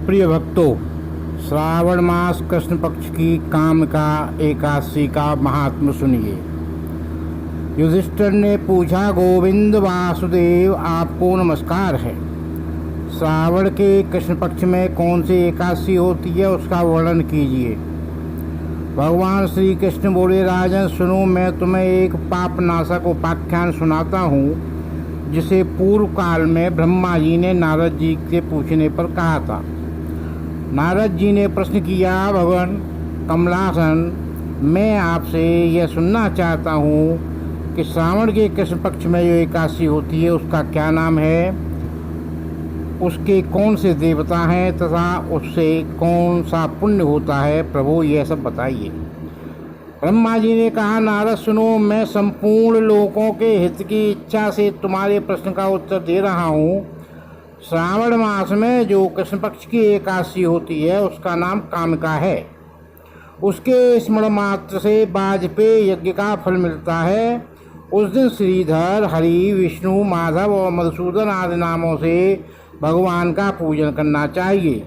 प्रिय भक्तों, श्रावण मास कृष्ण पक्ष की कामिका एकादशी का महात्म सुनिए। युधिष्ठिर ने पूछा, गोविंद वासुदेव आपको नमस्कार है। श्रावण के कृष्ण पक्ष में कौन सी एकादशी होती है, उसका वर्णन कीजिए। भगवान श्री कृष्ण बोले, राजन सुनो, मैं तुम्हें एक पापनाशक उपाख्यान सुनाता हूँ जिसे पूर्व काल में ब्रह्मा जी ने नारद जी के पूछने पर कहा था। नारद जी ने प्रश्न किया, भगवान कमलासन, मैं आपसे यह सुनना चाहता हूँ कि श्रावण के कृष्ण पक्ष में जो एकादशी होती है उसका क्या नाम है, उसके कौन से देवता हैं तथा उससे कौन सा पुण्य होता है, प्रभु यह सब बताइए। ब्रह्मा जी ने कहा, नारद सुनो, मैं संपूर्ण लोकों के हित की इच्छा से तुम्हारे प्रश्न का उत्तर दे रहा हूँ। श्रावण मास में जो कृष्ण पक्ष की एकादशी होती है उसका नाम कामिका है। उसके स्मरण मात्र से वाजपेय यज्ञ का फल मिलता है। उस दिन श्रीधर, हरि, विष्णु, माधव और मधुसूदन आदि नामों से भगवान का पूजन करना चाहिए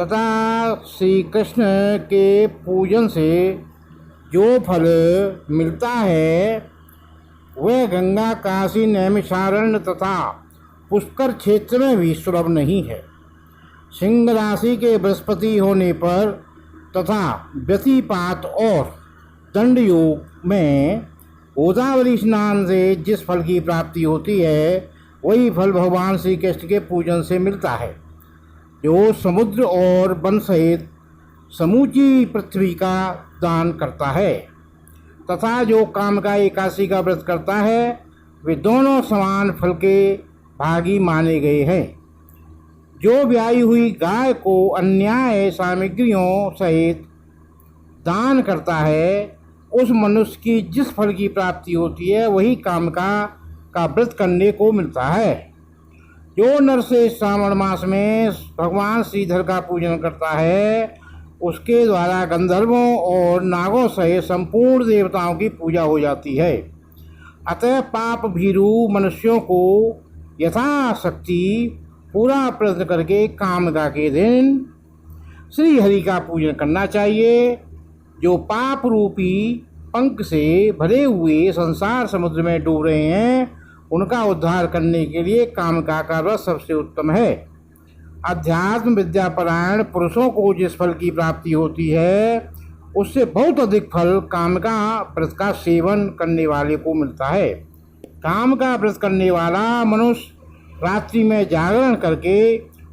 तथा श्री कृष्ण के पूजन से जो फल मिलता है वह गंगा, काशी, नैमिषारण्य तथा पुष्कर क्षेत्र में भी सुलभ नहीं है। सिंह राशि के बृहस्पति होने पर तथा व्यतिपात और दंड योग में गोदावरी स्नान से जिस फल की प्राप्ति होती है वही फल भगवान श्री कृष्ण के पूजन से मिलता है, जो समुद्र और वन सहित समूची पृथ्वी का दान करता है तथा जो कामिका एकादशी का व्रत करता है वे दोनों समान फल के भागी माने गए हैं। जो ब्याई हुई गाय को अन्याय सामग्रियों सहित दान करता है उस मनुष्य की जिस फल की प्राप्ति होती है वही कामिका का व्रत करने को मिलता है। जो नर से श्रावण मास में भगवान श्रीधर का पूजन करता है उसके द्वारा गंधर्वों और नागों सहित संपूर्ण देवताओं की पूजा हो जाती है। अतः पाप भीरू मनुष्यों को यथाशक्ति पूरा प्रयत्न करके कामिका के दिन श्री हरि का पूजन करना चाहिए। जो पाप रूपी पंख से भरे हुए संसार समुद्र में डूब रहे हैं उनका उद्धार करने के लिए कामिका का व्रत सबसे उत्तम है। अध्यात्म विद्यापरायण पुरुषों को जिस फल की प्राप्ति होती है उससे बहुत अधिक फल कामिका व्रत का सेवन करने वाले को मिलता है। कामिका व्रत करने वाला मनुष्य रात्रि में जागरण करके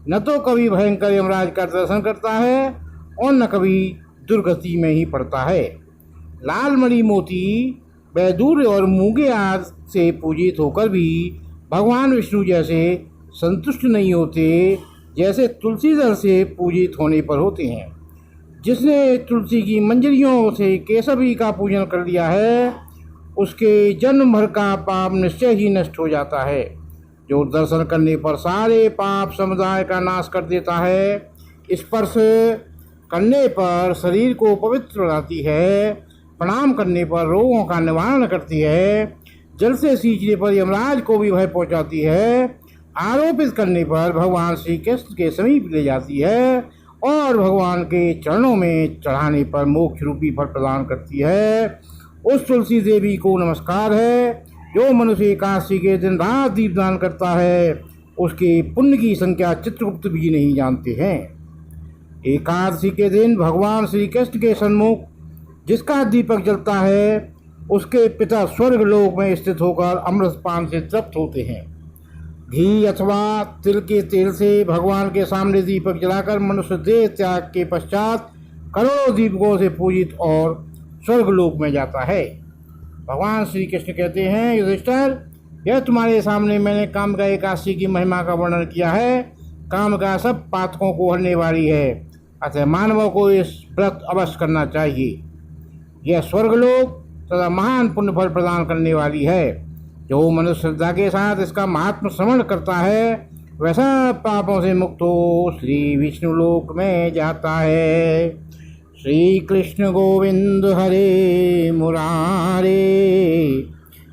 न तो कभी भयंकर यमराज का दर्शन करता है और न कभी दुर्गति में ही पड़ता है। लाल मणि, मोती, वैदूर्य और मूंगे आदि से पूजित होकर भी भगवान विष्णु जैसे संतुष्ट नहीं होते जैसे तुलसीदल से पूजित होने पर होते हैं। जिसने तुलसी की मंजरियों से केशवी का पूजन कर लिया है उसके जन्म भर का पाप निश्चय ही नष्ट हो जाता है। जो दर्शन करने पर सारे पाप समुदाय का नाश कर देता है, स्पर्श करने पर शरीर को पवित्र बनाती है, प्रणाम करने पर रोगों का निवारण करती है, जल से सींचने पर यमराज को भी भय पहुंचाती है, आरोपित करने पर भगवान श्री कृष्ण के समीप ले जाती है और भगवान के चरणों में चढ़ाने पर मोक्ष रूपी फल प्रदान करती है, उस तुलसी देवी को नमस्कार है। जो मनुष्य एकादशी के दिन रात दीपदान करता है उसके पुण्य की संख्या चित्रगुप्त भी नहीं जानते हैं। एकादशी के दिन भगवान श्री कृष्ण के सन्मुख जिसका दीपक जलता है उसके पिता स्वर्ग लोक में स्थित होकर अमृतपान से तृप्त होते हैं। घी अथवा तिल के तेल से भगवान के सामने दीपक जलाकर मनुष्य देह त्याग के पश्चात करोड़ों दीपकों से पूजित और स्वर्ग लोक में जाता है। भगवान श्री कृष्ण कहते हैं, युधिष्ठिर, यह तुम्हारे सामने मैंने कामिका एकादशी की महिमा का वर्णन किया है। कामिका सब पातकों को हरने वाली है, अतः मानवों को इस व्रत अवश्य करना चाहिए। यह स्वर्गलोक तथा महान पुण्य फल प्रदान करने वाली है। जो मनुष्य श्रद्धा के साथ इसका महात्म श्रवण करता है वैसा पापों से मुक्त हो श्री विष्णु लोक में जाता है। श्री कृष्ण गोविंद हरे मुरारे,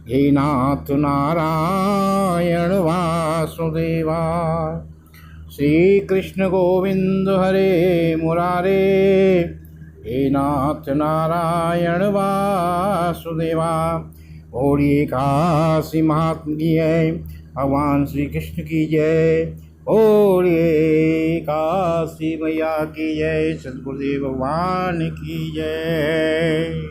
हे नाथ नारायण वासुदेवा। श्री कृष्ण गोविंद हरे मुरारे, हे नाथ नारायण वासुदेवा। बोलिए काशी महात्मा की जय, भगवान श्री कृष्ण की जय। बोलिए काशी मैया की जय, सद्गुरुदेव भगवान की जय।